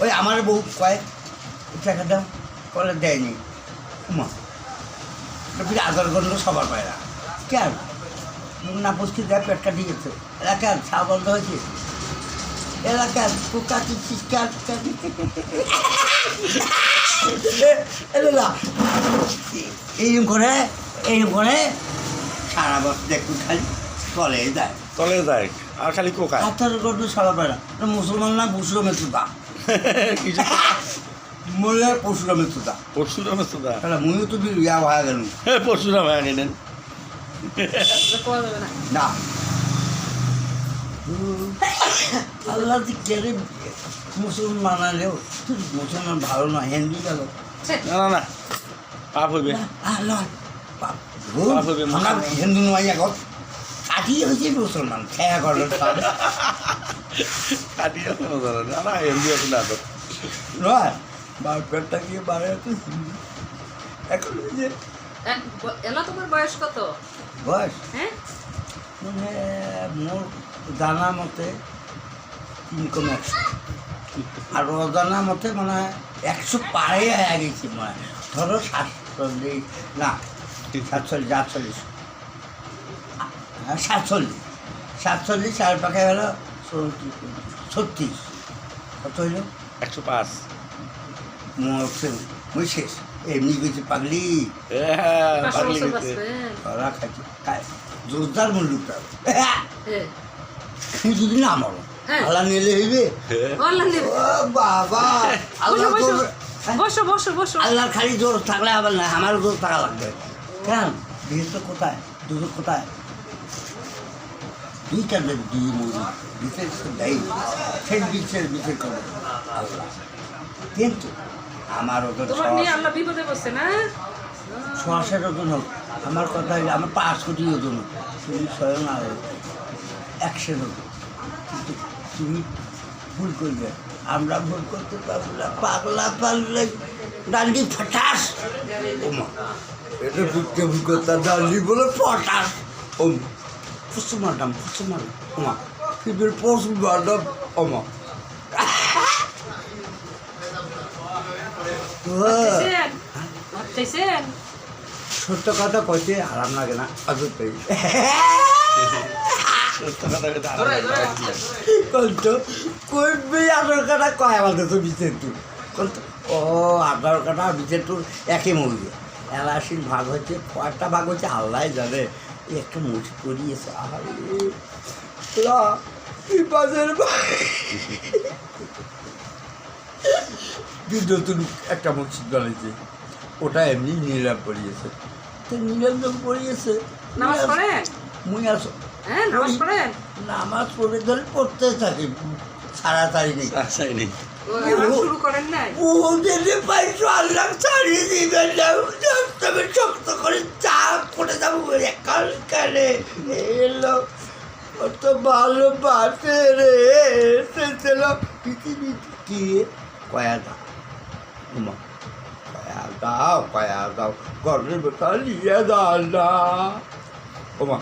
ওই আমার বউ কয় টাকা দাও করে দেয়নি মা ফিরে আধার গন্ধ সবার পায় না কেন না পুষ্টি দেয় পেট কাটি গেছে এলাকার ছা বন্ধ হয়েছে এলাকার পোকা কিচ্ছিস এইরকম করে সারা বছর একটু খালি তলে যায় আর খালি কোকা আধার গন্ধ সবার পায় না মুসলমান না মুসলমের সুদা কিছু মূল্যে পরশুরামের সুদা পরশুরামের সুদা তাহলে মুইও তো ইয়া হয়ে গেল পরশুরাম হয়ে গেলেন না আল্লাহ কেড়ে মুসলমান বানালেও মুসলমান ভালো না হিন্দু গেল না পাপ হইবে আমরা হিন্দু নয় এখন কাটিয়ে হয়েছে মুসলমান খেয়া করার কাটিয়ে না হিন্দু আছে না তো নয় পেটটা গিয়ে বাড়ে তো হিন্দু এখন যে এলা তোমার বয়স কত বয়স হ্যাঁ মানে মোর জানা মতে 3,100 আর অজানা মতে মানে 100 পারে হয়ে গেছি মানে ধরো 47 না 47 47 চার পাখে হলো 36 কত হইল 105 মুই শেষ এমনি গেছি পাগলি ওরা খাইছি জোরদার মূল্যটা তুমি যদি না মারো আল্লাহ নিলে হইবে বাবা আল্লাহর খালি জোর থাকলে আবার না আমারও জোর থাকা লাগবে কেন বিশেষ কোথায় দুটো কোথায় দুইটা দুই মুরগি বিশেষ দেয় সেই বিশেষ করবে আল্লাহ কিন্তু আমার ওজন শ্বাসের ওজন হোক আমার কথা হইলে আমার 5 কোটি ওজন হোক তুমি স্বয়ং আর 100 ওজন কিন্তু তুমি ভুল করবে আমরা ভুল করতে পারবো না পাগলা পারলে ডান্ডি ফটাস ওমা এটা বুঝতে ভুল করতে ডান্ডি বলে ফটাস ওম ফুসু মারলাম ওমা ফিবের পশু মারলাম ওমা সত্য কথা কইতে আরাম লাগে না আজব পাই কইবে আধার কাটা কয় আমাদের তো বিচার তুই ও আধার কাটা বিচার তোর একই মুরগি এলাশির ভাগ হচ্ছে কয়েকটা ভাগ হচ্ছে আল্লাহ জানে একটা মুঠি করিয়েছে বাজার নতুন একটা মসজিদ বানিয়েছে ওটা এমনি নিলাম পড়িয়েছে তো নিলাম যখন পড়িয়েছে মুই আসো নামাজ পড়ে ধরে পড়তে থাকি তাড়াতাড়ি নেই পাইছো আল্লাহ ছাড়িয়ে দিবেন তবে শক্ত করে চা পড়ে যাবো কাল কালে এলো অত ভালো বাসে রে এসেছিল পৃথিবী টিকিয়ে কয়া দাও কয়া দাও ঘরের বেকার নিয়ে দাও না ওমা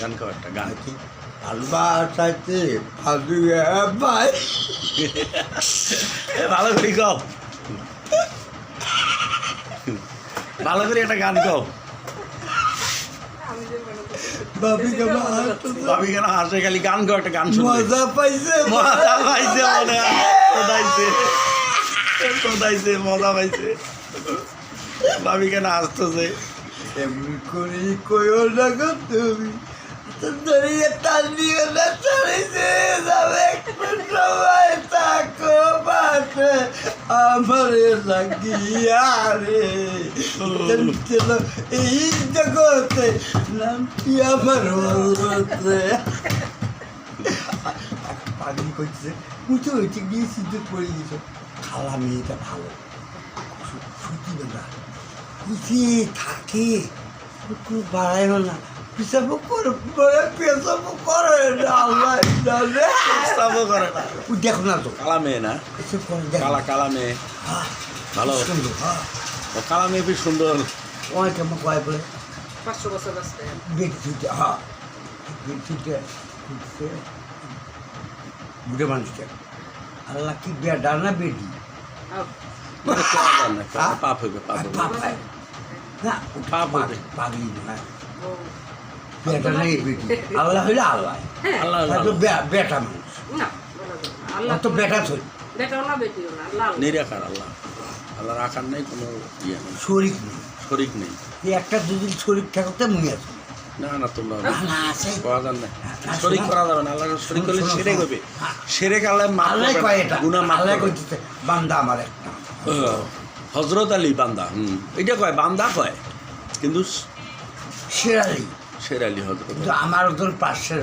গান খাও একটা গান কি ভালোবাসাতে ভালো ভাই ভালো করে গাও ভালো করে একটা গান গাও ভাবি কেন হাসে খালি গান গাও একটা গান শুনবে মজা পাইছে মজা পাইছে মজা পাইছে ভাবি কেন হাসতেছে এমনি করে কইও না গো তুমি ধরিয়ে টান দিয়ে না চলেছে যাবে একটু সময় থাকো পাশে আমার লাগিয়া রে চলো এই জগতে নামটি আমার হচ্ছে পাগলি করছে উঠে উঠে গিয়ে সিদ্ধ পড়ে গেছে খালা মেয়েটা ভালো ছুটি না উঠে থাকে কোনো বাড়াইল না পেশাবো করে পেশাবো করে দেখো না তো কালা মেয়ে না কালা মেয়ে ভালো ও কালা মেয়ে বেশ সুন্দর অনেক আমার কয় বলে 500 বছর বাঁচতে বেটি ছুটে হ্যাঁ বেটি ছুটে বুড়ে মানুষটা আল্লাহ কি বেডা না বেডি মানে কেউ জানে না, পাপ হইবে পাপ হইবে পাপাই না পাপ হইবে পাগলি না ও, বেটা নেই বেটি আল্লাহ হইলে আল্লাহ হ্যাঁ, আল্লাহ হয়তো বেটা মানুষ না, বলা যাবে না। আল্লাহ অত বেটা থই বেটাও না বেটিও না, আল্লাহ আল্লাহ। নিরাকার আল্লাহ আল্লাহর আকার নেই কোনো ইয়ে নেই শরিক নেই শরিক নেই এই একটা দুদিন শরিক থাকতে মুই আছে না না তোমরা না না আছে করা যান না না, শরিক শোনো। করা যাবে না আল্লাহ শরিক করলে শোনো, সেরে শোনো। হবে হ্যাঁ। সেরে আল্লাহ মাফ আল্লাহ করবে কয় না, এটা গুনাহ মাফ আল্লাহ করবে কইতেছে বান্দা আমার একটা হজরত আলী বান্দা এটা কয় বান্দা কয় কিন্তু শেরালি শের আলী হজরত কিন্তু আমার ওদের পাশে